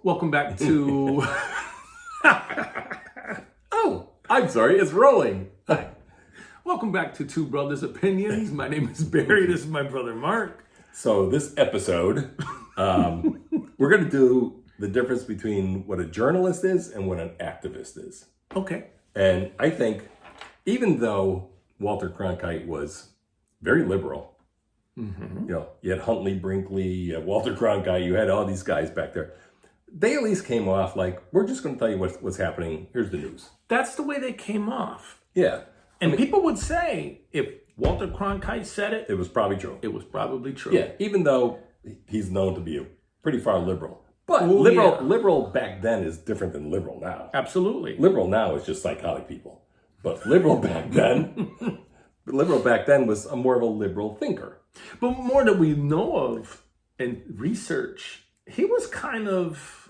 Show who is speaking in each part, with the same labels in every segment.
Speaker 1: Welcome back to...
Speaker 2: Oh, I'm sorry, it's rolling.
Speaker 1: Hi. Welcome back to Two Brothers Opinions. My name is Barry. This is my brother Mark.
Speaker 2: So this episode, we're going to do the difference between what a journalist is and what an activist is.
Speaker 1: Okay.
Speaker 2: And I think even though Walter Cronkite was very liberal, you had Huntley Brinkley, you had Walter Cronkite, you had all these guys back there. They at least came off like, we're just going to tell you what's happening. Here's the news.
Speaker 1: That's the way they came off.
Speaker 2: Yeah.
Speaker 1: And people would say, if Walter Cronkite said it,
Speaker 2: It was probably true.
Speaker 1: it was probably true.
Speaker 2: Yeah, even though he's known to be a pretty far liberal. But
Speaker 1: Oh,
Speaker 2: liberal back then is different than liberal now.
Speaker 1: Absolutely.
Speaker 2: Liberal now is just psychotic people. But liberal back then was more of a liberal thinker.
Speaker 1: But more that we know of in research, he was kind of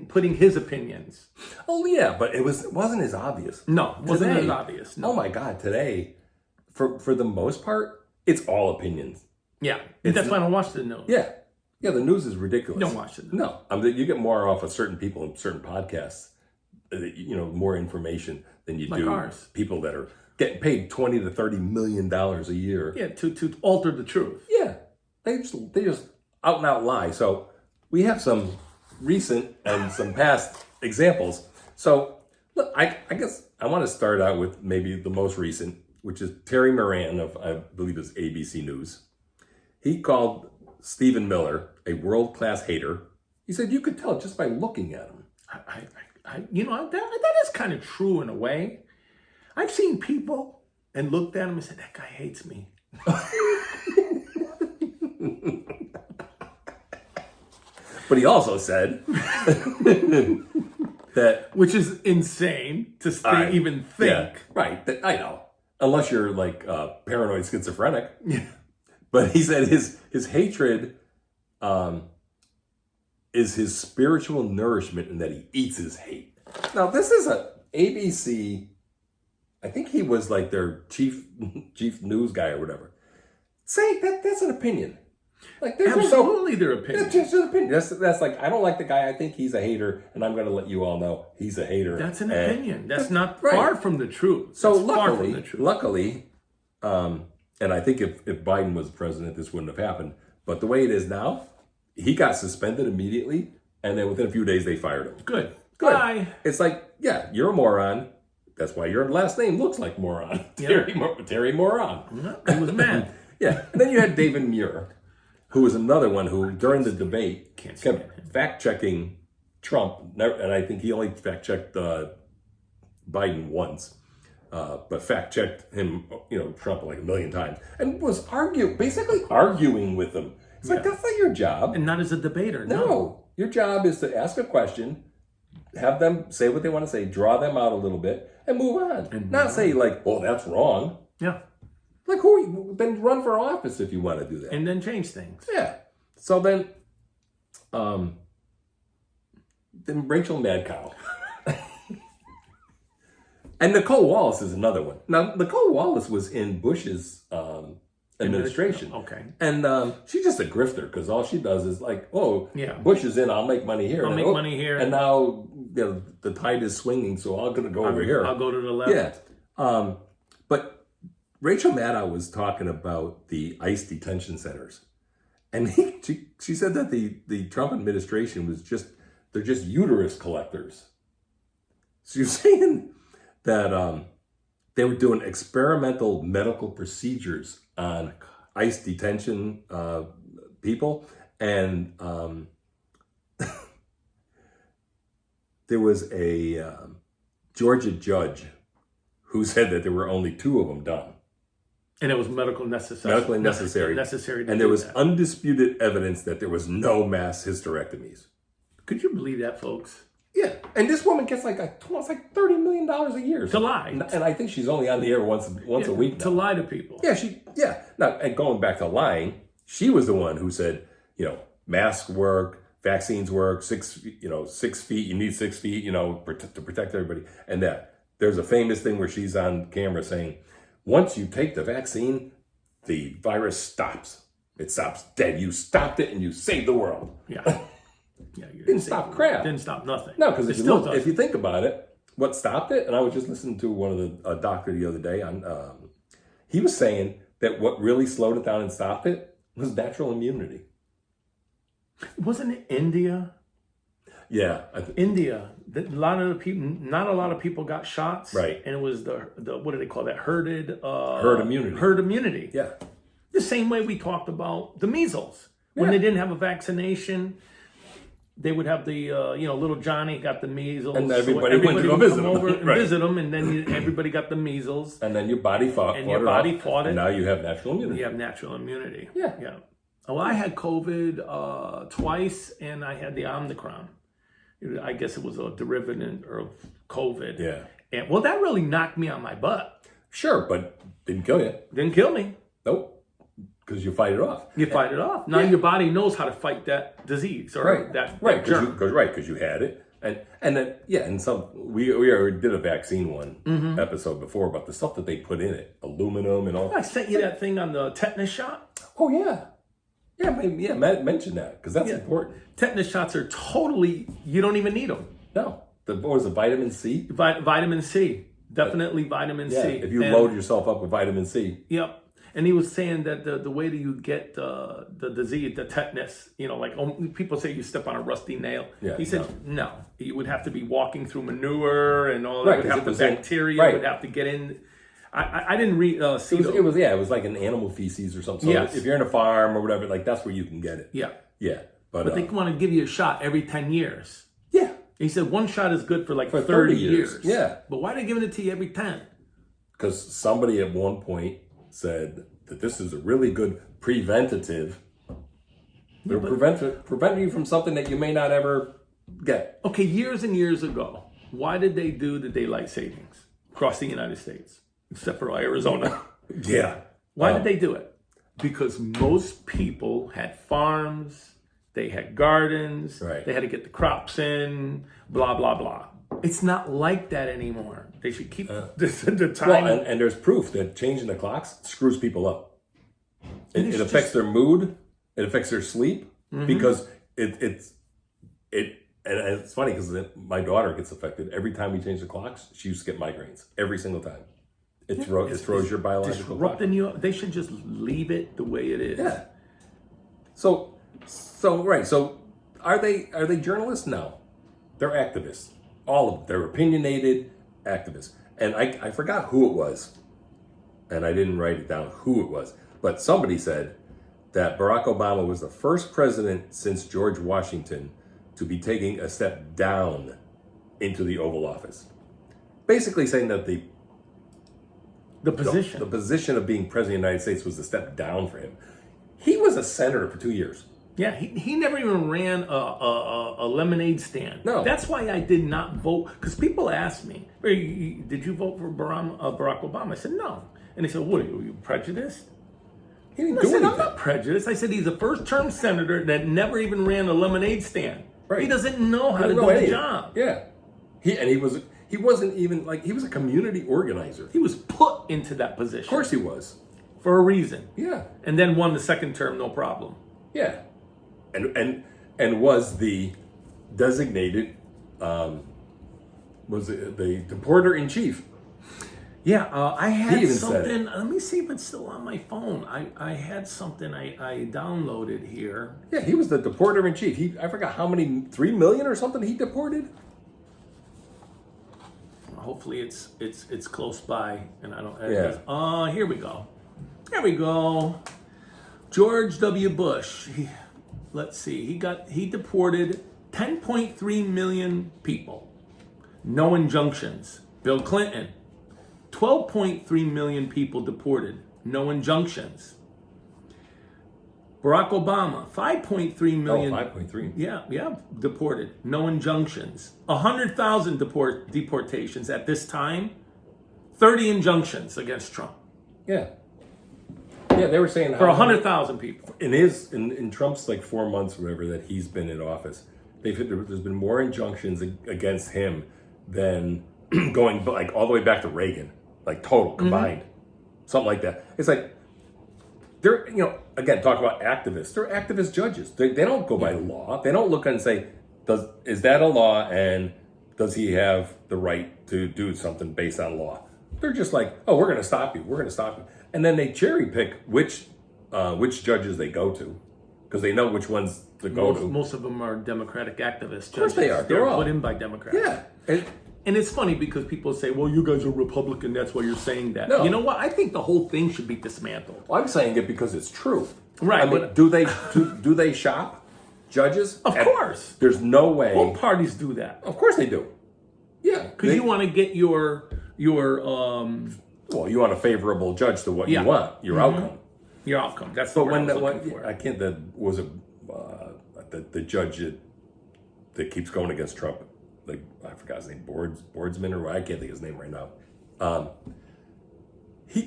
Speaker 1: putting his opinions.
Speaker 2: Oh yeah, but it wasn't as obvious.
Speaker 1: No, wasn't
Speaker 2: Today,
Speaker 1: as obvious. No.
Speaker 2: Oh my God, today, for the most part, it's all opinions.
Speaker 1: Yeah, that's why I don't watch the news.
Speaker 2: Yeah. Yeah, the news is ridiculous.
Speaker 1: Don't watch it.
Speaker 2: No, you get more off of certain people and certain podcasts, more information than you
Speaker 1: Like
Speaker 2: do
Speaker 1: ours.
Speaker 2: people that are getting paid $20 to $30 million a year.
Speaker 1: Yeah, to alter the truth.
Speaker 2: Yeah, they just out and out lie. So we have some recent and some past examples. So look, I guess I want to start out with maybe the most recent, which is Terry Moran of, I believe it's ABC News. He called Stephen Miller a world-class hater. He said you could tell just by looking at him.
Speaker 1: That is kind of true in a way. I've seen people and looked at him and said, that guy hates me.
Speaker 2: But he also said that,
Speaker 1: Which is insane to even think.
Speaker 2: yeah, right, I know, unless you're like paranoid schizophrenic. But he said his hatred is his spiritual nourishment and that he eats his hate. Now, this is a ABC, I think he was like their chief news guy or whatever. Say that's an opinion. Like there's
Speaker 1: Absolutely their opinion.
Speaker 2: That's just an opinion. That's like, I don't like the guy. I think he's a hater, and I'm going to let you all know he's a hater.
Speaker 1: That's an opinion. That's not
Speaker 2: right.
Speaker 1: far from the truth.
Speaker 2: So
Speaker 1: That's far from the truth.
Speaker 2: luckily, and I think if Biden was president, this wouldn't have happened. But the way it is now, he got suspended immediately, and then within a few days they fired him.
Speaker 1: Good.
Speaker 2: Good.
Speaker 1: Bye.
Speaker 2: It's like, yeah, you're a moron. That's why your last name looks like moron. Terry Moron.
Speaker 1: No, he was mad.
Speaker 2: Yeah. And then you had David Muir, who was another one who, during the debate,
Speaker 1: Can't stand him.
Speaker 2: kept fact-checking Trump. And I think he only fact-checked Biden once. But fact-checked him, Trump like a million times. And was basically arguing with him. It's like, that's not your job.
Speaker 1: And not as a debater.
Speaker 2: No. Your job is to ask a question, have them say what they want to say, draw them out a little bit, and move on. Not say like, oh, that's wrong.
Speaker 1: Yeah.
Speaker 2: Like, then run for office if you want to do that.
Speaker 1: And then change things.
Speaker 2: Yeah. So then Rachel Madcow. And Nicole Wallace is another one. Now, Nicole Wallace was in Bush's administration.
Speaker 1: Okay.
Speaker 2: And she's just a grifter because all she does is like, oh,
Speaker 1: Yeah.
Speaker 2: Bush is in, I'll make money here.
Speaker 1: I'll make money here.
Speaker 2: And now the tide is swinging, so I'm going to go over here.
Speaker 1: I'll go to the left.
Speaker 2: Yeah. But Rachel Maddow was talking about the ICE detention centers. And she said that the Trump administration they're just uterus collectors. So you're saying that they were doing experimental medical procedures on ICE detention people. And there was a Georgia judge who said that there were only 2 of them done.
Speaker 1: And it was medically necessary.
Speaker 2: Necessary.
Speaker 1: To
Speaker 2: And there
Speaker 1: do
Speaker 2: was
Speaker 1: that.
Speaker 2: undisputed evidence that there was no mass hysterectomies.
Speaker 1: Could you believe that, folks?
Speaker 2: Yeah. And this woman gets like $30 million a year.
Speaker 1: To lie.
Speaker 2: And I think she's only on the air once a week now.
Speaker 1: To lie to people.
Speaker 2: Yeah. Now, and going back to lying, she was the one who said, masks work, vaccines work, 6 feet, you need 6 feet, to protect everybody. And that there's a famous thing where she's on camera saying, once you take the vaccine, the virus stops. It stops dead. You stopped it and you saved the world.
Speaker 1: Yeah. Yeah, you're
Speaker 2: Didn't stop crap.
Speaker 1: Didn't stop nothing.
Speaker 2: No, because
Speaker 1: It
Speaker 2: if you
Speaker 1: still
Speaker 2: look,
Speaker 1: doesn't.
Speaker 2: if you think about it, what stopped it, and I was just listening to one of the doctor the other day on, he was saying that what really slowed it down and stopped it was natural immunity.
Speaker 1: Wasn't it India?
Speaker 2: Yeah,
Speaker 1: India. A lot of the people, not a lot of people got shots.
Speaker 2: Right.
Speaker 1: And it was the what do they call that? Herd
Speaker 2: immunity.
Speaker 1: Herd immunity.
Speaker 2: yeah,
Speaker 1: The same way we talked about the measles. When they didn't have a vaccination, they would have the little Johnny got the measles,
Speaker 2: And everybody went to go
Speaker 1: would
Speaker 2: visit
Speaker 1: come
Speaker 2: him.
Speaker 1: over and
Speaker 2: Right.
Speaker 1: visit them, and then everybody got the measles.
Speaker 2: and then your body fought,
Speaker 1: And your body
Speaker 2: off,
Speaker 1: fought it.
Speaker 2: and now you have natural immunity.
Speaker 1: You have natural immunity.
Speaker 2: Yeah.
Speaker 1: Yeah. Well, I had COVID twice, and I had the Omicron. I guess it was a derivative of COVID.
Speaker 2: Yeah.
Speaker 1: And well, that really knocked me on my butt.
Speaker 2: Sure, but didn't kill you.
Speaker 1: Didn't kill me.
Speaker 2: Nope, because you fight it off.
Speaker 1: You fight it off. Now your body knows how to fight that disease or that germ.
Speaker 2: Because you had it, and then and some we already did a vaccine one episode before about the stuff that they put in it, aluminum and all.
Speaker 1: I sent you that thing on the tetanus shot.
Speaker 2: Oh mention that because that's important.
Speaker 1: Tetanus shots are totally, you don't even need them.
Speaker 2: No, what was the vitamin C?
Speaker 1: Vitamin C, definitely vitamin
Speaker 2: Yeah,
Speaker 1: C.
Speaker 2: if you load yourself up with vitamin C.
Speaker 1: Yep. And he was saying that the way that you get the disease, the tetanus, people say you step on a rusty nail.
Speaker 2: Yeah,
Speaker 1: he said no. You would have to be walking through manure and all that.
Speaker 2: Right,
Speaker 1: Would
Speaker 2: 'cause
Speaker 1: have
Speaker 2: it
Speaker 1: the
Speaker 2: was in-
Speaker 1: bacteria
Speaker 2: right.
Speaker 1: would have to get in. I didn't read see
Speaker 2: It was like an animal feces or something. So
Speaker 1: Yes.
Speaker 2: if you're in a farm or whatever, like that's where you can get it.
Speaker 1: Yeah.
Speaker 2: Yeah,
Speaker 1: But they want to give you a shot every 10 years.
Speaker 2: yeah,
Speaker 1: He said one shot is good for like
Speaker 2: For
Speaker 1: 30
Speaker 2: 30 years.
Speaker 1: years.
Speaker 2: Yeah.
Speaker 1: But why are they giving it to you every 10?
Speaker 2: because somebody at one point said that this is a really good preventative. It'll prevent you from something that you may not ever get.
Speaker 1: Okay, years and years ago, why did they do the daylight savings across the United States, except for Arizona?
Speaker 2: Yeah.
Speaker 1: Why did they do it? Because most people had farms, they had gardens,
Speaker 2: Right.
Speaker 1: they had to get the crops in, blah, blah, blah. It's not like that anymore. They should keep the time.
Speaker 2: Well, and there's proof that changing the clocks screws people up. It affects their mood. It affects their sleep because it's funny because my daughter gets affected every time we change the clocks. She used to get migraines every single time. It throws your biological clock.
Speaker 1: disrupting you. They should just leave it the way it is.
Speaker 2: Yeah. So right. So are they journalists? No, they're activists. All of them. They're opinionated activists. And I forgot who it was, and I didn't write it down who it was, but somebody said that Barack Obama was the first president since George Washington to be taking a step down into the Oval Office. Basically saying that the
Speaker 1: position.
Speaker 2: the position of being president of the United States was a step down for him. He was a senator for 2 years.
Speaker 1: Yeah, he never even ran a lemonade stand.
Speaker 2: No.
Speaker 1: That's why I did not vote. Because people ask me, did you vote for Barack Obama? I said, no. And they said, what, are you prejudiced?
Speaker 2: He didn't
Speaker 1: I
Speaker 2: do
Speaker 1: said,
Speaker 2: anything.
Speaker 1: I'm not prejudiced. I said, he's a first-term senator that never even ran a lemonade stand.
Speaker 2: Right.
Speaker 1: He doesn't know how to
Speaker 2: Didn't
Speaker 1: do
Speaker 2: know
Speaker 1: the
Speaker 2: anything.
Speaker 1: job.
Speaker 2: Yeah. He wasn't even like, he was a community organizer.
Speaker 1: He was put into that position.
Speaker 2: Of course he was.
Speaker 1: For a reason.
Speaker 2: Yeah.
Speaker 1: And then won the second term, no problem.
Speaker 2: Yeah. And was the designated was the reporter in chief.
Speaker 1: Yeah, I
Speaker 2: He
Speaker 1: had
Speaker 2: even said
Speaker 1: something. Let me see if it's still on my phone. I had something I downloaded here.
Speaker 2: Yeah, he was the deporter in chief. I forgot how many, 3 million or something he deported.
Speaker 1: Hopefully it's close by, and I don't.
Speaker 2: Yeah.
Speaker 1: Here we go. Here we go. George W. Bush. Let's see. He deported 10.3 million people. No injunctions. Bill Clinton. 12.3 million people deported. No injunctions. Barack Obama, 5.3 million.
Speaker 2: 5.3.
Speaker 1: Yeah, deported. No injunctions. 100,000 deportations at this time. 30 injunctions against Trump.
Speaker 2: Yeah. Yeah, they were saying
Speaker 1: For 100,000 people.
Speaker 2: in Trump's like 4 months or whatever that he's been in office, there's been more injunctions against him than going like all the way back to Reagan, like total combined, something like that. It's like they're, again, talk about activists. They're activist judges. They don't go by law. They don't look and say, is that a law, and does he have the right to do something based on law? They're just like, oh, we're going to stop you. We're going to stop you. And then they cherry pick which judges they go to, because they know which ones to go to.
Speaker 1: Most of them are Democratic activists. Of
Speaker 2: course they are.
Speaker 1: They're
Speaker 2: all
Speaker 1: put in by Democrats.
Speaker 2: Yeah.
Speaker 1: And it's funny because people say, well, you guys are Republican, that's why you're saying that.
Speaker 2: No.
Speaker 1: You know what? I think the whole thing should be dismantled.
Speaker 2: Well, I'm saying it because it's true.
Speaker 1: Right,
Speaker 2: I mean,
Speaker 1: but-
Speaker 2: do they shop judges?
Speaker 1: Of course.
Speaker 2: There's no way.
Speaker 1: Both parties do that.
Speaker 2: Of course they do. Yeah.
Speaker 1: Because you want to get your
Speaker 2: Well, you want a favorable judge to what
Speaker 1: Yeah.
Speaker 2: you want, your outcome.
Speaker 1: outcome. That's the
Speaker 2: But
Speaker 1: word
Speaker 2: when
Speaker 1: I was
Speaker 2: that
Speaker 1: looking for.
Speaker 2: I can't. That was the judge that keeps going against Trump. Like, I forgot his name, Boardsman, or I can't think of his name right now.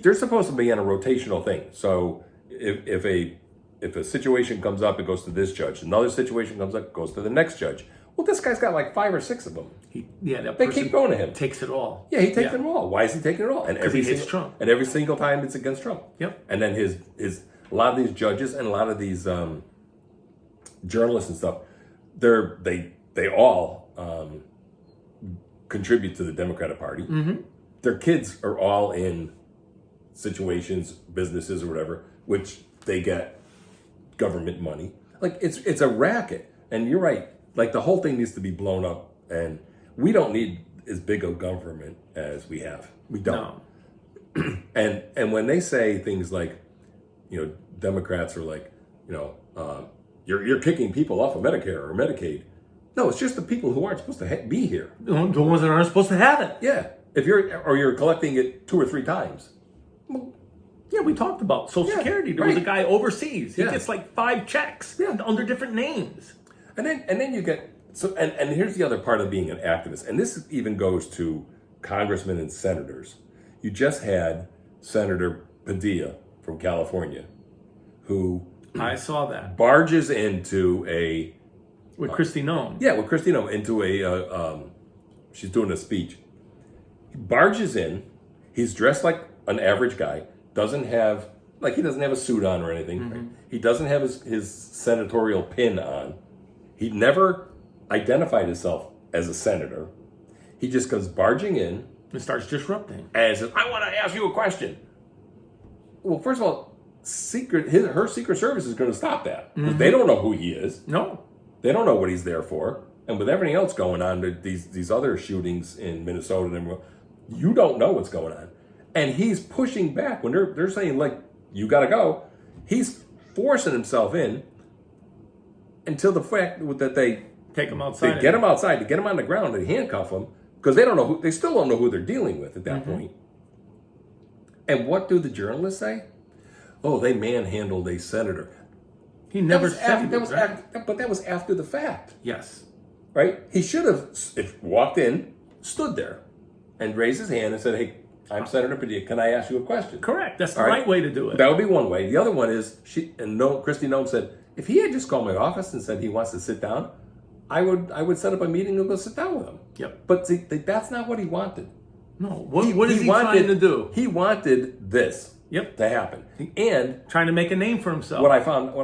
Speaker 2: They're supposed to be on a rotational thing. So if a situation comes up, it goes to this judge. Another situation comes up, it goes to the next judge. Well, this guy's got like 5 or 6 of them.
Speaker 1: That
Speaker 2: They
Speaker 1: person
Speaker 2: keep going to him.
Speaker 1: takes it all.
Speaker 2: Yeah, he takes them all. Why is he taking it all? And
Speaker 1: he hates Trump.
Speaker 2: And every single time it's against Trump.
Speaker 1: Yep.
Speaker 2: And then his a lot of these judges and a lot of these journalists and stuff, they all contribute to the Democratic Party. Mm-hmm. Their kids are all in situations, businesses or whatever, which they get government money. Like, it's a racket. And you're right. Like, the whole thing needs to be blown up, and we don't need as big a government as we have. We don't.
Speaker 1: No.
Speaker 2: And when they say things like, Democrats are like, you're kicking people off of Medicare or Medicaid. No, it's just the people who aren't supposed to be here.
Speaker 1: The ones that aren't supposed to have it.
Speaker 2: Yeah, you're collecting it 2 or 3 times.
Speaker 1: Yeah, we talked about Social Security. There was a guy overseas. He
Speaker 2: Yeah.
Speaker 1: gets like 5 checks under different names.
Speaker 2: And then you get and here's the other part of being an activist, and this even goes to congressmen and senators. You just had Senator Padilla from California, who
Speaker 1: I saw that
Speaker 2: barges into a
Speaker 1: with Kristi Noem.
Speaker 2: with Christina into a she's doing a speech. He barges in. He's dressed like an average guy. He doesn't have a suit on or anything. Right? He doesn't have his senatorial pin on. He never identified himself as a senator. He just comes barging in
Speaker 1: and starts disrupting.
Speaker 2: and says, "I want to ask you a question." Well, first of all, her Secret Service is going to stop that because they don't know who he is.
Speaker 1: No.
Speaker 2: They don't know what he's there for. And with everything else going on, these other shootings in Minnesota, and you don't know what's going on. And he's pushing back when they're saying, like, you got to go. He's forcing himself in until the fact that they
Speaker 1: Take him outside.
Speaker 2: get him outside, to get him on the ground, and handcuff him because they still don't know who they're dealing with at that point. And what do the journalists say? Oh, they manhandled a senator.
Speaker 1: He never said
Speaker 2: But that was after the fact.
Speaker 1: Yes.
Speaker 2: Right? He should have walked in, stood there, and raised his hand and said, "Hey, I'm Senator Padilla. Can I ask you a question?"
Speaker 1: Correct. That's the
Speaker 2: All
Speaker 1: right way to do it.
Speaker 2: That would be one way. The other one is Kristi Noem said, if he had just called my office and said he wants to sit down, I would set up a meeting and go sit down with him.
Speaker 1: Yep.
Speaker 2: But see, that's not what he wanted.
Speaker 1: No. What is he trying to do?
Speaker 2: He wanted this
Speaker 1: Yep.
Speaker 2: to happen. And
Speaker 1: Trying to make a name for himself.
Speaker 2: what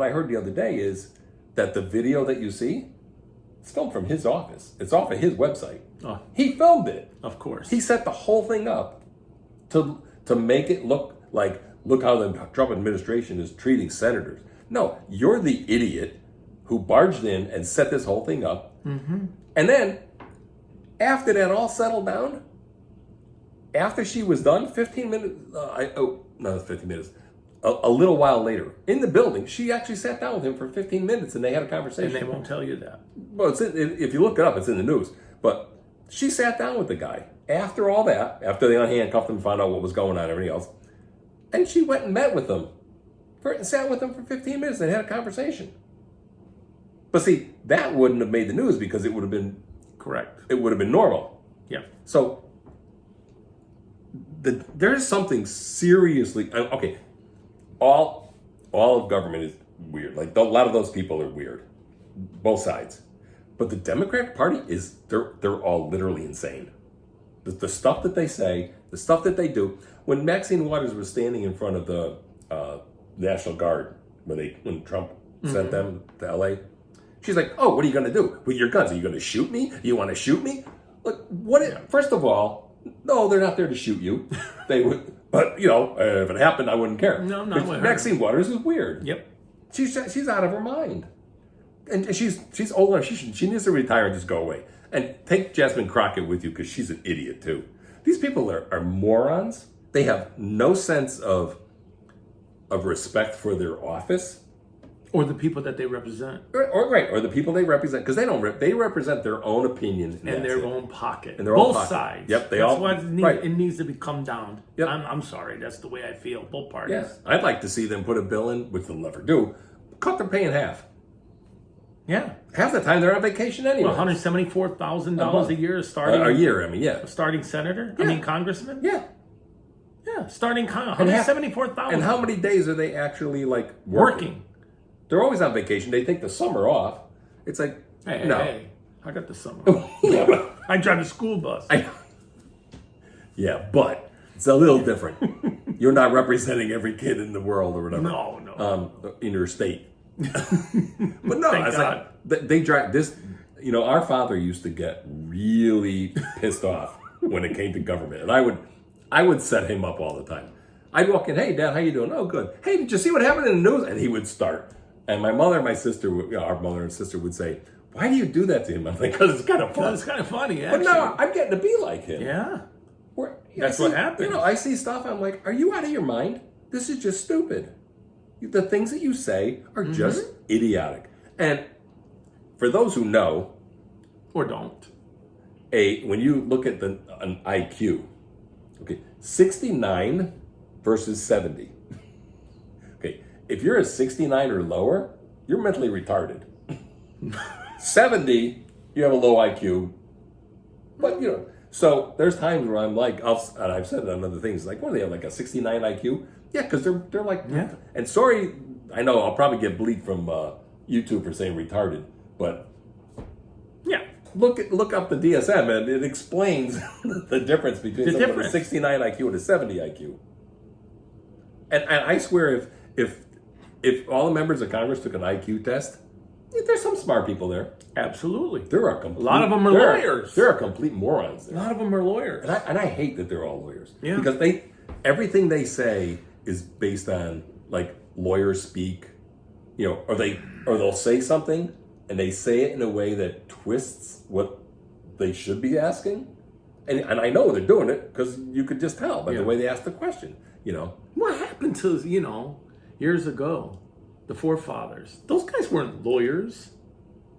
Speaker 2: I heard the other day is that the video that you see, it's filmed from his office. It's off of his website.
Speaker 1: Oh,
Speaker 2: He filmed it.
Speaker 1: of course.
Speaker 2: He set the whole thing up to make it look how the Trump administration is treating senators. No, you're the idiot who barged in and set this whole thing up. Mm-hmm. And then, after that all settled down, after she was done, 15 minutes, not 15 minutes, a little while later, in the building, she actually sat down with him for 15 minutes and they had a conversation.
Speaker 1: and they won't tell you that.
Speaker 2: Well, if you look it up, it's in the news. But she sat down with the guy after all that, after they unhandcuffed him and found out what was going on and everything else. And she went and met with him. Sat with him for 15 minutes and had a conversation. But see, that wouldn't have made the news because it would have been
Speaker 1: Correct.
Speaker 2: It would have been normal.
Speaker 1: Yeah.
Speaker 2: So there's something seriously okay. All of government is weird. Like a lot of those people are weird, both sides. But the Democratic Party they're all literally insane. The stuff that they say, the stuff that they do. When Maxine Waters was standing in front of the National Guard when Trump sent them to LA. She's like, "Oh, what are you going to do with your guns? Are you going to shoot me? Do you want to shoot me?" Look, first of all, no, they're not there to shoot you. They would, but if it happened, I wouldn't care.
Speaker 1: No, not with her.
Speaker 2: Maxine Waters is weird.
Speaker 1: Yep.
Speaker 2: She's out of her mind, and she's old enough. She needs to retire and just go away. And take Jasmine Crockett with you because she's an idiot too. These people are morons. They have no sense of respect for their office.
Speaker 1: Or the people that they represent.
Speaker 2: Or the people they represent, because they represent their own opinion
Speaker 1: and their own pocket.
Speaker 2: And their own
Speaker 1: both
Speaker 2: pocket.
Speaker 1: sides.
Speaker 2: Yep,
Speaker 1: that's why it needs to be come down.
Speaker 2: Yep.
Speaker 1: I'm sorry, that's the way I feel. Both parties.
Speaker 2: Yes, I'd like to see them put a bill in, which they'll never do. Cut their pay in half.
Speaker 1: Yeah.
Speaker 2: Half the time they're on vacation anyway.
Speaker 1: $174,000 a year starting
Speaker 2: a year. I mean, yeah.
Speaker 1: Starting senator.
Speaker 2: Yeah.
Speaker 1: I mean congressman.
Speaker 2: Yeah.
Speaker 1: Yeah. Starting $174,000.
Speaker 2: And how many days are they actually like
Speaker 1: working?
Speaker 2: They're always on vacation. They take the summer off. It's like, no.
Speaker 1: Hey, I got the summer.
Speaker 2: Yeah, but
Speaker 1: I drive a school bus.
Speaker 2: Yeah, but it's a little different. You're not representing every kid in the world or whatever.
Speaker 1: No.
Speaker 2: In your state. But no,
Speaker 1: Thank
Speaker 2: it's
Speaker 1: God.
Speaker 2: like they drive this. Our father used to get really pissed off when it came to government, and I would set him up all the time. I'd walk in, "Hey, Dad, how you doing?" "Oh, good." "Hey, did you see what happened in the news?" And he would start. And my mother and my sister, our mother and sister would say, "Why do you do that to him?" I'm like, "Because it's kind of fun."
Speaker 1: It's kind of funny,
Speaker 2: But
Speaker 1: actually.
Speaker 2: no, I'm getting to be like him.
Speaker 1: Yeah.
Speaker 2: That's
Speaker 1: what happens.
Speaker 2: I see stuff, I'm like, "Are you out of your mind? This is just stupid." The things that you say are just idiotic. And for those who know,
Speaker 1: Or don't.
Speaker 2: when you look at an IQ, okay, 69 versus 70. Okay, if you're a 69 or lower, you're mentally retarded. 70, you have a low IQ. But, so there's times where I'm like, and I've said it on other things, like, what do they have, like a 69 IQ? Yeah, because they're like,
Speaker 1: Yeah.
Speaker 2: And sorry, I know I'll probably get bleed from YouTube for saying retarded, but
Speaker 1: Yeah.
Speaker 2: look up the DSM, and it explains the difference between someone with a 69 IQ and a 70 IQ. And I swear, if all the members of Congress took an IQ test, there's some smart people there.
Speaker 1: Absolutely.
Speaker 2: There are a
Speaker 1: lot of them are lawyers.
Speaker 2: There are complete morons
Speaker 1: A
Speaker 2: there.
Speaker 1: lot of them are lawyers.
Speaker 2: And I hate that they're all lawyers.
Speaker 1: Yeah.
Speaker 2: Because everything they say is based on like lawyers speak, or they'll say something and they say it in a way that twists what they should be asking. And I know they're doing it because you could just tell by the way they ask the question,
Speaker 1: What happened to, years ago, the forefathers? Those guys weren't lawyers.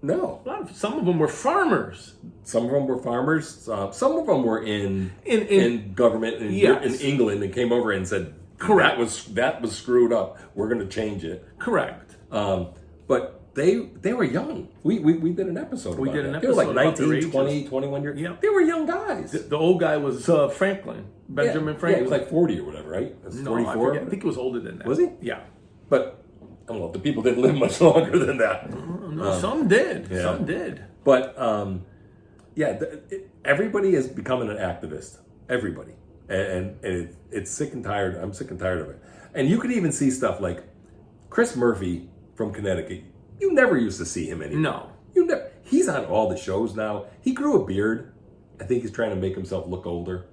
Speaker 2: No.
Speaker 1: Some of them were farmers.
Speaker 2: Some of them were farmers. Some of them were in government in England and came over and said,
Speaker 1: correct,
Speaker 2: that was screwed up. We're going to change it.
Speaker 1: Correct.
Speaker 2: But they were young. We did an episode about that. They were like 19, 20, 21 years.
Speaker 1: Yeah.
Speaker 2: They were young guys.
Speaker 1: The old guy was Franklin, Benjamin Franklin.
Speaker 2: Yeah, he was like 40 or whatever, right?
Speaker 1: No,
Speaker 2: 44?
Speaker 1: I forget. I think he was older than that.
Speaker 2: Was he?
Speaker 1: Yeah.
Speaker 2: But I don't know, the people didn't live much longer than that.
Speaker 1: No, some did.
Speaker 2: Yeah.
Speaker 1: Some did.
Speaker 2: But everybody is becoming an activist. Everybody. And it's sick and tired. I'm sick and tired of it. And you could even see stuff like Chris Murphy from Connecticut. You never used to see him anymore.
Speaker 1: No.
Speaker 2: He's on all the shows now. He grew a beard. I think he's trying to make himself look older.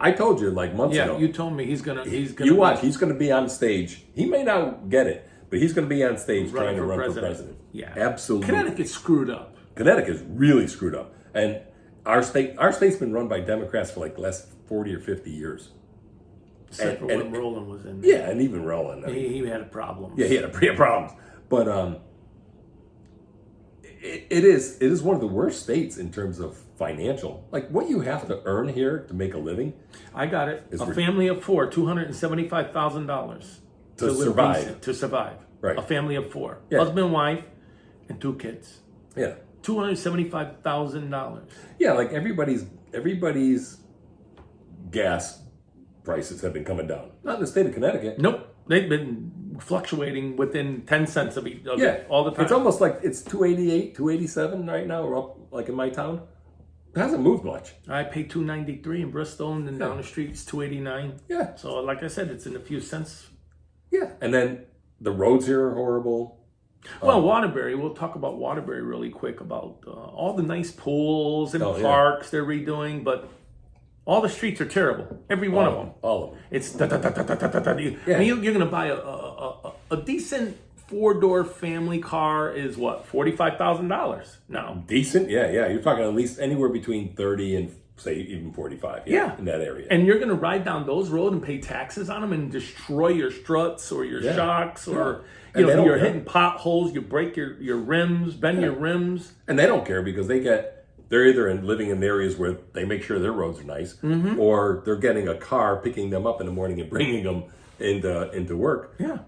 Speaker 2: I told you like months ago.
Speaker 1: Yeah, you told me he's gonna.
Speaker 2: You watch. He's gonna be on stage. He may not get it, but he's gonna be on stage trying to run for president.
Speaker 1: Yeah,
Speaker 2: absolutely.
Speaker 1: Connecticut's screwed up.
Speaker 2: Connecticut's really screwed up, and our state's been run by Democrats for like the last 40 or 50 years.
Speaker 1: Except for when Roland was in there.
Speaker 2: Yeah, and even Roland.
Speaker 1: He had a problem.
Speaker 2: Yeah, he had problems. But it is one of the worst states in terms of financial. Like what you have to earn here to make a living.
Speaker 1: I got it. A family of four, $275,000
Speaker 2: to survive.
Speaker 1: To survive.
Speaker 2: Right.
Speaker 1: A family of four.
Speaker 2: Yeah.
Speaker 1: Husband, wife, and 2 kids.
Speaker 2: Yeah.
Speaker 1: $275,000.
Speaker 2: Yeah, like everybody's gas prices have been coming down. Not in the state of Connecticut.
Speaker 1: Nope. They've been fluctuating within 10 cents of each other all the time.
Speaker 2: It's almost like it's 288, 287 right now. We're up like in my town. It hasn't moved much.
Speaker 1: I pay $293 in Bristol, and then down the street it's $289.
Speaker 2: Yeah.
Speaker 1: So like I said, it's in a few cents
Speaker 2: Yeah, and then the roads here are horrible.
Speaker 1: Well, Waterbury, we'll talk about Waterbury really quick about all the nice pools and
Speaker 2: Oh, yeah.
Speaker 1: parks they're redoing, but all the streets are terrible. Every one of them.
Speaker 2: All of them.
Speaker 1: It's da, da, da, da, da, da, da, da.
Speaker 2: Yeah.
Speaker 1: I mean, you're going to buy a decent 4-door family car is what, $45,000 now.
Speaker 2: Decent, yeah. You're talking at least anywhere between 30 and say even 45.
Speaker 1: Yeah.
Speaker 2: In that area.
Speaker 1: And you're going to ride down those roads and pay taxes on them and destroy your struts or your shocks or
Speaker 2: And they don't
Speaker 1: you're
Speaker 2: care.
Speaker 1: hitting potholes, you break your rims, bend your rims.
Speaker 2: And they don't care because they're either living in areas where they make sure their roads are nice,
Speaker 1: Mm-hmm.
Speaker 2: or they're getting a car, picking them up in the morning and bringing them into work.
Speaker 1: Yeah.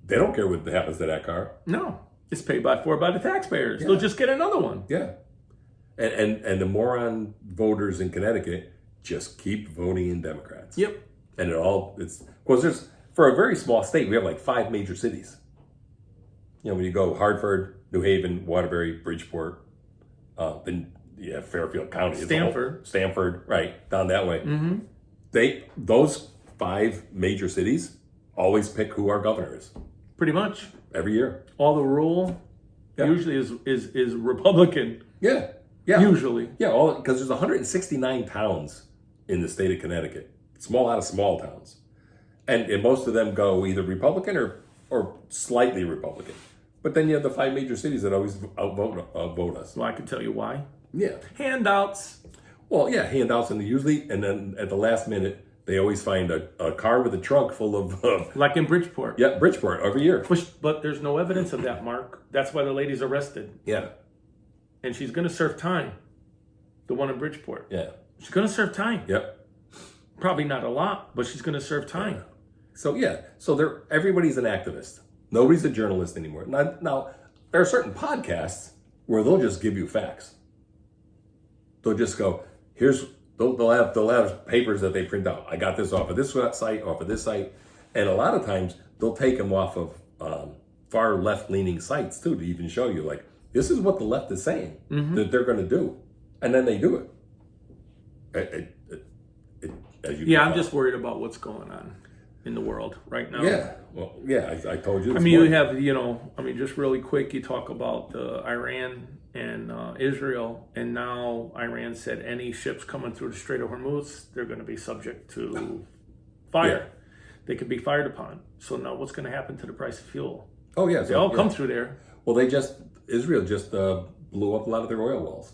Speaker 2: They don't care what happens to that car.
Speaker 1: No. It's paid for by the taxpayers. They'll just get another one.
Speaker 2: Yeah. And the moron voters in Connecticut just keep voting in Democrats.
Speaker 1: Yep.
Speaker 2: And there's, for a very small state, we have like 5 major cities. When you go Hartford, New Haven, Waterbury, Bridgeport, then you have Fairfield County. Stamford, right, down that way. Mm-hmm. Those 5 major cities always pick who our governor is.
Speaker 1: Pretty much.
Speaker 2: Every year.
Speaker 1: All the rule usually is Republican.
Speaker 2: Yeah.
Speaker 1: Usually.
Speaker 2: Yeah, because there's 169 towns in the state of Connecticut. Out of small towns. And most of them go either Republican or slightly Republican. But then you have the 5 major cities that always vote us.
Speaker 1: Well, I can tell you why.
Speaker 2: Yeah.
Speaker 1: Handouts.
Speaker 2: Well, yeah, handouts, and then at the last minute, they always find a car with a trunk full of...
Speaker 1: Like in Bridgeport.
Speaker 2: Yeah, Bridgeport, every year.
Speaker 1: But there's no evidence of that, Mark. That's why the lady's arrested.
Speaker 2: Yeah.
Speaker 1: And she's going to serve time. The one in Bridgeport.
Speaker 2: Yeah.
Speaker 1: She's going to serve time.
Speaker 2: Yep.
Speaker 1: Probably not a lot, but she's going to serve time.
Speaker 2: So, everybody's an activist. Nobody's a journalist anymore. Now, there are certain podcasts where they'll just give you facts. They'll just go, they'll have papers that they print out. I got this off of this site, off of this site. And a lot of times, they'll take them off of far left-leaning sites, too, to even show you, like, this is what the left is saying that they're going to do. And then they do it.
Speaker 1: I'm just worried about what's going on in the world right now.
Speaker 2: Yeah. Well, yeah, I told you this
Speaker 1: you
Speaker 2: morning.
Speaker 1: have, just really quick, you talk about Iran and Israel, and now Iran said any ships coming through the Strait of Hormuz, they're going to be subject to fire.
Speaker 2: Yeah.
Speaker 1: They could be fired upon. So now what's going to happen to the price of fuel?
Speaker 2: Oh, yeah.
Speaker 1: They all come through there.
Speaker 2: Well, Israel just blew up a lot of their oil wells.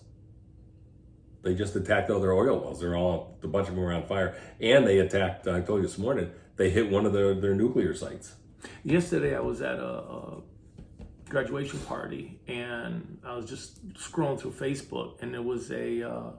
Speaker 2: They just attacked all their oil wells. A bunch of them were on fire. And they attacked, I told you this morning, they hit one of their nuclear sites.
Speaker 1: Yesterday I was at a graduation party and I was just scrolling through Facebook and there was a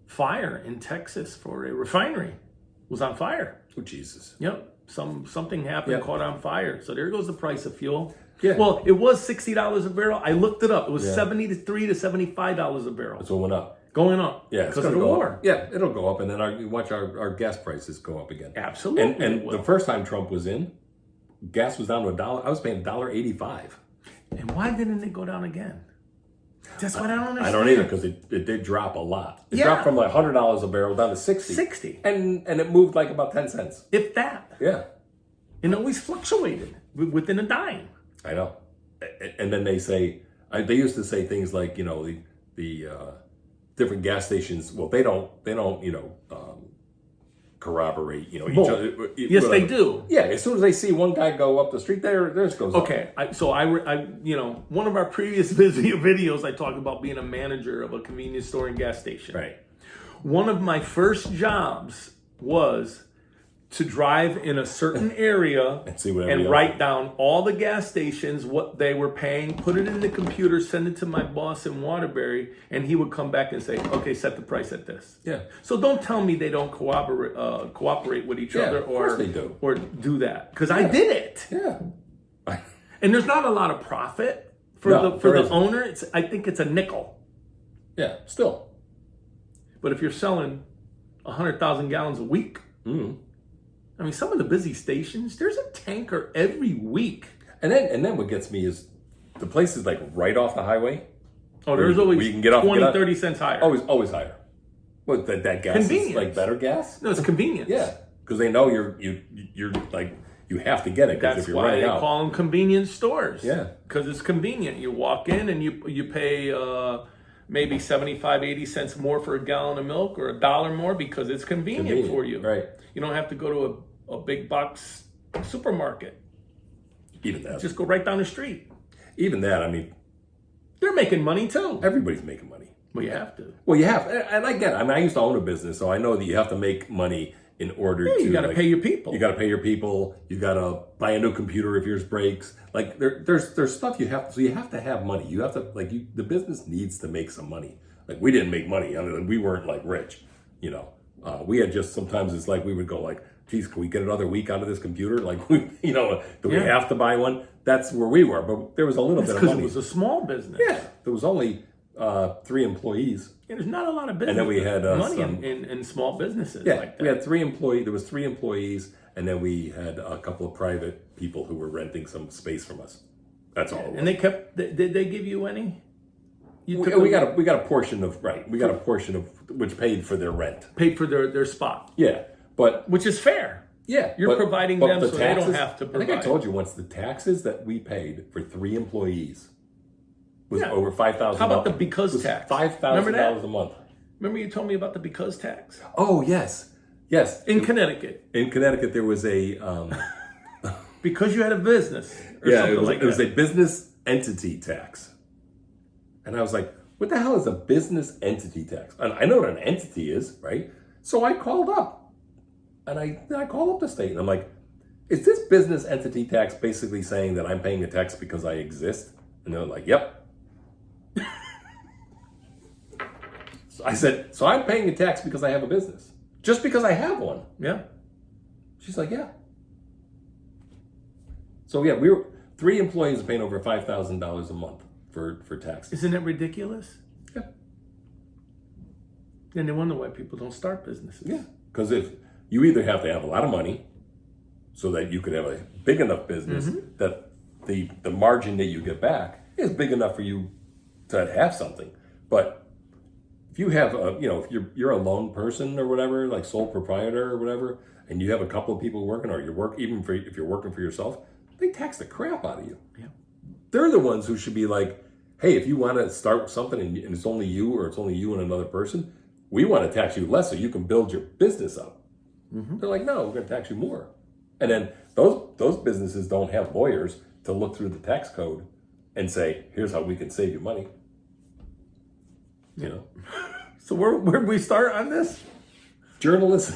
Speaker 1: fire in Texas for a refinery. It was on fire.
Speaker 2: Oh, Jesus.
Speaker 1: Yep. Something happened,
Speaker 2: Yep.
Speaker 1: caught on fire. So there goes the price of fuel.
Speaker 2: Yeah.
Speaker 1: Well, it was $60 a barrel. I looked it up. It was
Speaker 2: Yeah.
Speaker 1: $73 to $75 a barrel.
Speaker 2: So it went up.
Speaker 1: Going up.
Speaker 2: Yeah, it's
Speaker 1: because of
Speaker 2: going
Speaker 1: the
Speaker 2: to go
Speaker 1: war.
Speaker 2: up. Yeah, it'll go up, and then watch our gas prices go up again.
Speaker 1: Absolutely.
Speaker 2: And
Speaker 1: it will.
Speaker 2: the first time Trump was in, gas was down to $1. I was paying $1.85.
Speaker 1: And why didn't it go down again? That's what I don't understand.
Speaker 2: I don't either, because it did drop a lot. It
Speaker 1: Yeah.
Speaker 2: dropped from like $100 a barrel down to 60.
Speaker 1: 60.
Speaker 2: And it moved like about 10 cents.
Speaker 1: If that.
Speaker 2: Yeah,
Speaker 1: And it always fluctuated within a dime.
Speaker 2: I know. And then they say, they used to say things like, the different gas stations, well, they don't corroborate, each
Speaker 1: Well,
Speaker 2: other.
Speaker 1: yes, they do.
Speaker 2: Yeah, as soon as they see one guy go up the street, theirs goes up.
Speaker 1: Okay, one of our previous videos, I talked about being a manager of a convenience store and gas station.
Speaker 2: Right.
Speaker 1: One of my first jobs was to drive in a certain area
Speaker 2: And see what
Speaker 1: and
Speaker 2: everybody else
Speaker 1: write down all the gas stations, what they were paying, put it in the computer, send it to my boss in Waterbury, and he would come back and say, okay, set the price at this.
Speaker 2: Yeah.
Speaker 1: So don't tell me they don't cooperate with each
Speaker 2: Yeah,
Speaker 1: other
Speaker 2: of course they do.
Speaker 1: or do that. Because I did it.
Speaker 2: Yeah.
Speaker 1: And there's not a lot of profit for
Speaker 2: No, there
Speaker 1: the
Speaker 2: isn't.
Speaker 1: owner. I think it's a nickel.
Speaker 2: Yeah, still.
Speaker 1: But if you're selling 100,000 gallons a week, I mean, some of the busy stations, there's a tanker every week.
Speaker 2: And then what gets me is the place is like right off the highway.
Speaker 1: Oh, there's
Speaker 2: where
Speaker 1: always
Speaker 2: you can get off,
Speaker 1: 20, 30 cents higher.
Speaker 2: Always higher. What, that gas
Speaker 1: Convenience.
Speaker 2: is like better gas?
Speaker 1: No, it's convenience.
Speaker 2: Yeah, because they know you're like, you have to get it because
Speaker 1: That's
Speaker 2: if you're
Speaker 1: why
Speaker 2: running
Speaker 1: they
Speaker 2: out.
Speaker 1: call them convenience stores.
Speaker 2: Yeah.
Speaker 1: Because it's convenient. You walk in and you pay maybe 75, 80 cents more for a gallon of milk or $1 more because it's convenient for you.
Speaker 2: Right.
Speaker 1: You don't have to go to a big box supermarket.
Speaker 2: Even that.
Speaker 1: Just go right down the street.
Speaker 2: Even that, I mean,
Speaker 1: They're making money too.
Speaker 2: everybody's making money.
Speaker 1: Well, you have to.
Speaker 2: Well, you have, and I get it. I mean, I used to own a business, so I know that you have to make money in order to.
Speaker 1: You got to
Speaker 2: like,
Speaker 1: pay your people.
Speaker 2: You got to pay your people. You got to buy a new computer if yours breaks. Like there's stuff you have. So you have to have money. You have to the business needs to make some money. Like we didn't make money. I mean, we weren't like rich. You know, we had just sometimes it's like we would go like, geez, can we get another week out of this computer? Like we, do we have to buy one? That's where we were. But there was a little bit of
Speaker 1: because
Speaker 2: money.
Speaker 1: it was a small business.
Speaker 2: Yeah, there was only 3 employees.
Speaker 1: Yeah, there's not a lot of business.
Speaker 2: And then we had
Speaker 1: money
Speaker 2: some,
Speaker 1: in small businesses
Speaker 2: yeah,
Speaker 1: like that.
Speaker 2: we had 3 employees. There was 3 employees, and then we had a couple of private people who were renting some space from us. That's all. It was.
Speaker 1: And they kept. Did they give you any?
Speaker 2: We got a portion of We got a portion of which paid for their rent.
Speaker 1: paid for their spot,
Speaker 2: Yeah, but
Speaker 1: which is fair.
Speaker 2: yeah,
Speaker 1: You're providing
Speaker 2: but
Speaker 1: them
Speaker 2: the
Speaker 1: so they don't have to
Speaker 2: I think I
Speaker 1: provide.
Speaker 2: told you once the taxes that we paid for 3 employees was
Speaker 1: Yeah.
Speaker 2: over $5,000.
Speaker 1: How about the because tax? Remember that?
Speaker 2: $5,000 a month.
Speaker 1: Remember you told me about the because tax
Speaker 2: Oh yes.
Speaker 1: in Connecticut
Speaker 2: In Connecticut, there was a
Speaker 1: because you had a business or
Speaker 2: yeah,
Speaker 1: something
Speaker 2: it was
Speaker 1: that.
Speaker 2: a business entity tax, and I was like, "What the hell is a business entity tax?" And I know what an entity is, right? So I called up, and I called up the state, and I'm like, "Is this business entity tax basically saying that I'm paying a tax because I exist?" And they're like, "Yep." So I said, "So I'm paying a tax because I have a business, just because I have one."
Speaker 1: Yeah.
Speaker 2: She's like, "Yeah." So yeah, we were 3 employees paying over $5,000 a month for taxes.
Speaker 1: Isn't that ridiculous?
Speaker 2: Yeah,
Speaker 1: Then they wonder why people don't start businesses.
Speaker 2: yeah. Because if you either have to have a lot of money, so that you could have a big enough business that the margin that you get back is big enough for you to have something. But if you have if you're a lone person or whatever, like sole proprietor or whatever, and you have a couple of people working, or if you're working for yourself, they tax the crap out of you.
Speaker 1: Yeah.
Speaker 2: They're the ones who should be like, hey, if you want to start something and it's only you or it's only you and another person, we want to tax you less so you can build your business up. They're like, no, we're going to tax you more. And then those businesses don't have lawyers to look through the tax code and say, here's how we can save you money. You know,
Speaker 1: So where'd we start on this?
Speaker 2: journalists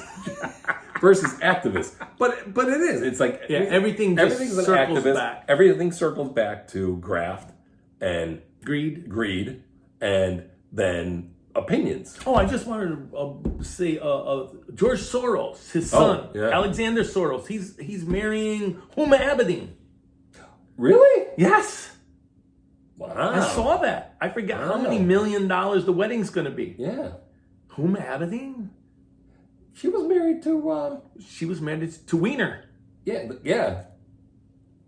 Speaker 2: versus activists. But it is. It's like
Speaker 1: Everything's an
Speaker 2: activist.
Speaker 1: back.
Speaker 2: Everything circles back to graft and
Speaker 1: Greed.
Speaker 2: and then opinions.
Speaker 1: Oh, I just wanted to say George Soros, his son,
Speaker 2: yeah.
Speaker 1: Alexander Soros. He's marrying Huma Abedin.
Speaker 2: Really?
Speaker 1: Yes.
Speaker 2: Wow.
Speaker 1: I saw that. I forget how many $1 million the wedding's going to be.
Speaker 2: Yeah.
Speaker 1: Huma Abedin?
Speaker 2: She was married to
Speaker 1: She was married to Wiener.
Speaker 2: yeah.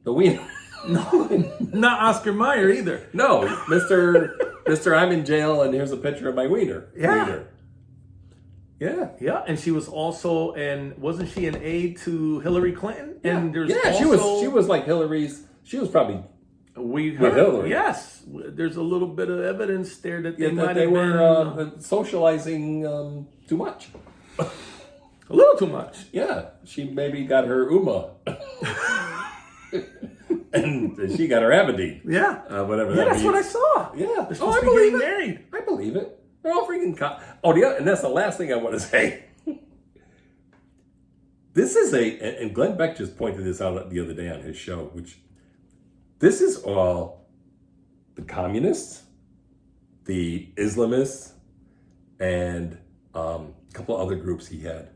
Speaker 2: The Wiener.
Speaker 1: No, not Oscar Mayer either.
Speaker 2: No, Mr. I'm in jail and here's a picture of my wiener.
Speaker 1: Yeah.
Speaker 2: Wiener. Yeah.
Speaker 1: Yeah, and she was also, and wasn't she an aide to Hillary Clinton? And there's
Speaker 2: she was like Hillary's. She was probably
Speaker 1: we
Speaker 2: with
Speaker 1: heard,
Speaker 2: Hillary.
Speaker 1: yes, there's a little bit of evidence there that they might
Speaker 2: they
Speaker 1: have
Speaker 2: were
Speaker 1: been
Speaker 2: socializing too much.
Speaker 1: a little too much.
Speaker 2: Yeah, she maybe got her Uma, and she got her Aberdeen.
Speaker 1: Yeah,
Speaker 2: Whatever.
Speaker 1: yeah,
Speaker 2: that
Speaker 1: that's
Speaker 2: means.
Speaker 1: what I saw.
Speaker 2: Yeah.
Speaker 1: They're supposed
Speaker 2: I
Speaker 1: to be
Speaker 2: believe
Speaker 1: getting
Speaker 2: it.
Speaker 1: married.
Speaker 2: I believe it. They're all freaking. And that's the last thing I want to say. This is and Glenn Beck just pointed this out the other day on his show, which this is all the communists, the Islamists, and a couple of other groups he had.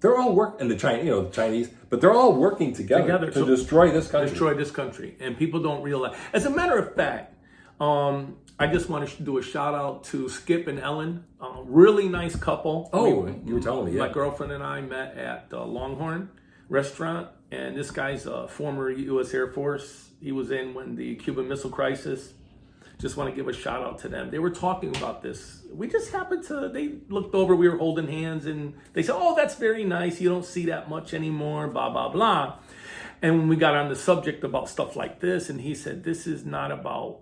Speaker 2: They're all and the Chinese, but they're all working together to destroy this country.
Speaker 1: Destroy this country, and people don't realize. As a matter of fact, I just want to do a shout out to Skip and Ellen, really nice couple.
Speaker 2: Oh, you were telling me, yeah.
Speaker 1: My girlfriend and I met at Longhorn Restaurant, and this guy's a former U.S. Air Force. He was in when the Cuban Missile Crisis. Just want to give a shout out to them. They were talking about this. We just happened to, they looked over, we were holding hands, and they said, oh, that's very nice. You don't see that much anymore, blah, blah, blah. And when we got on the subject about stuff like this, and he said, this is not about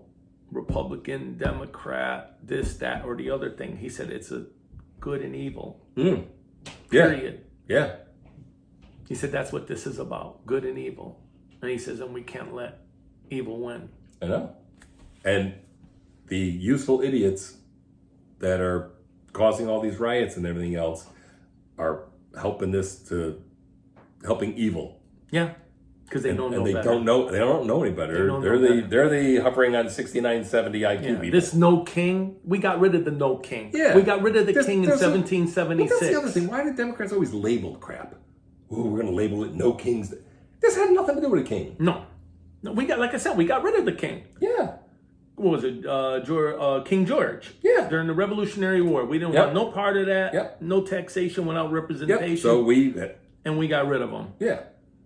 Speaker 1: Republican, Democrat, this, that, or the other thing. He said, it's a good and evil.
Speaker 2: Yeah.
Speaker 1: Period.
Speaker 2: Yeah.
Speaker 1: He said, that's what this is about, good and evil. And he says, and we can't let evil win.
Speaker 2: I know. And the useful idiots that are causing all these riots and everything else are helping evil.
Speaker 1: Yeah. Because they don't know
Speaker 2: they
Speaker 1: better.
Speaker 2: they don't know any better. They're the hovering on 69, 70 IQ people.
Speaker 1: This no king, we got rid of the no king.
Speaker 2: Yeah.
Speaker 1: We got rid of the king in
Speaker 2: Well,
Speaker 1: 1776.
Speaker 2: that's the other thing. Why do Democrats always label crap? Oh, we're going to label it no kings. This had nothing to do with a king.
Speaker 1: No, we got, like I said, we got rid of the king.
Speaker 2: Yeah.
Speaker 1: What was it? King George.
Speaker 2: Yeah.
Speaker 1: During the Revolutionary War, we didn't want no part of that.
Speaker 2: Yep.
Speaker 1: No taxation without representation.
Speaker 2: Yep. So
Speaker 1: and we got rid of them.
Speaker 2: Yeah.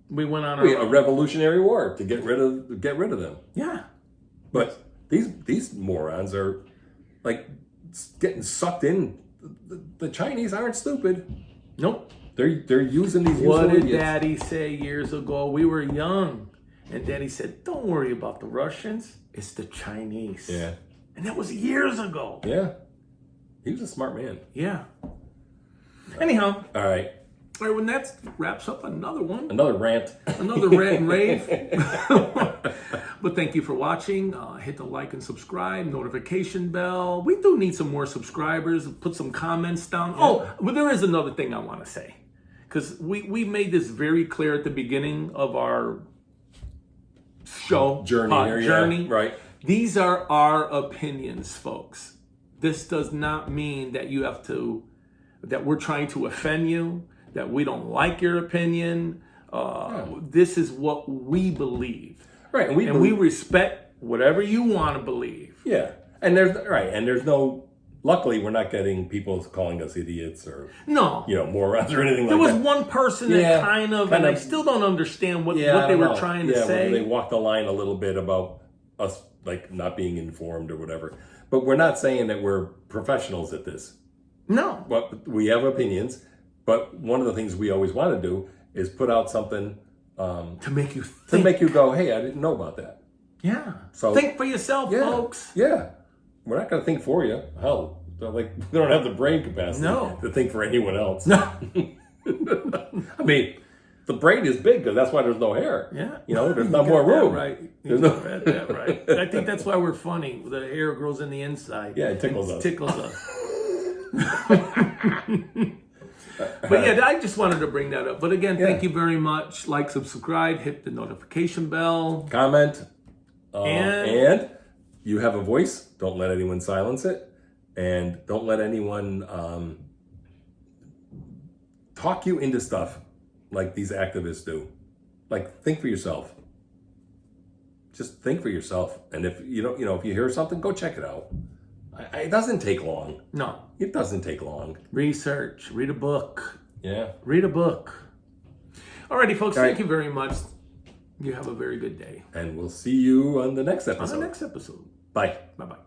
Speaker 1: We went on
Speaker 2: A Revolutionary War to get rid of them.
Speaker 1: Yeah.
Speaker 2: But these morons are like getting sucked in. The Chinese aren't stupid.
Speaker 1: Nope.
Speaker 2: They're using these.
Speaker 1: What did
Speaker 2: idiots.
Speaker 1: Daddy say years ago? We were young, and Daddy said, "Don't worry about the Russians. It's the Chinese."
Speaker 2: Yeah.
Speaker 1: And that was years ago.
Speaker 2: Yeah. He was a smart man.
Speaker 1: Yeah. Anyhow.
Speaker 2: All right.
Speaker 1: All right, when that wraps up another one.
Speaker 2: Another rant.
Speaker 1: Another rant and rave. But thank you for watching. Hit the like and subscribe, notification bell. We do need some more subscribers. Put some comments down. Yeah. Oh, but there is another thing I want to say. Because we made this very clear at the beginning of our show.
Speaker 2: Journey. Yeah, right.
Speaker 1: These are our opinions, folks. This does not mean that you have to, that we're trying to offend you, that we don't like your opinion. This is what we believe.
Speaker 2: Right.
Speaker 1: And we respect whatever you want to believe.
Speaker 2: Yeah. And there's no, luckily we're not getting people calling us idiots or morons or anything like that.
Speaker 1: There was one person that kind of, I still don't understand what they were trying to say.
Speaker 2: They walked the line a little bit about us like not being informed or whatever. But we're not saying that we're professionals at this.
Speaker 1: No.
Speaker 2: But we have opinions. But one of the things we always want to do is put out something
Speaker 1: to make you think.
Speaker 2: To make you go, hey, I didn't know about that.
Speaker 1: Yeah.
Speaker 2: So
Speaker 1: think for yourself, folks.
Speaker 2: Yeah. We're not going to think for you. Hell, we don't have the brain capacity to think for anyone else.
Speaker 1: No.
Speaker 2: I mean, the brain is big because that's why there's no hair.
Speaker 1: Yeah.
Speaker 2: There's not more room.
Speaker 1: Right. You got that right. I think that's why we're funny. The hair grows in the inside.
Speaker 2: Yeah, it tickles us.
Speaker 1: Tickles us. But yeah, I just wanted to bring that up. But again, thank you very much. Like, subscribe, hit the notification bell.
Speaker 2: Comment. And you have a voice. Don't let anyone silence it. And don't let anyone talk you into stuff like these activists do. Like, think for yourself. Just think for yourself. And if you don't, if you hear something, go check it out. It doesn't take long.
Speaker 1: No.
Speaker 2: It doesn't take long.
Speaker 1: Research. Read a book.
Speaker 2: Yeah.
Speaker 1: Read a book. Alrighty, folks. Thank you very much. You have a very good day.
Speaker 2: And we'll see you on the next episode.
Speaker 1: On the next episode.
Speaker 2: Bye.
Speaker 1: Bye-bye.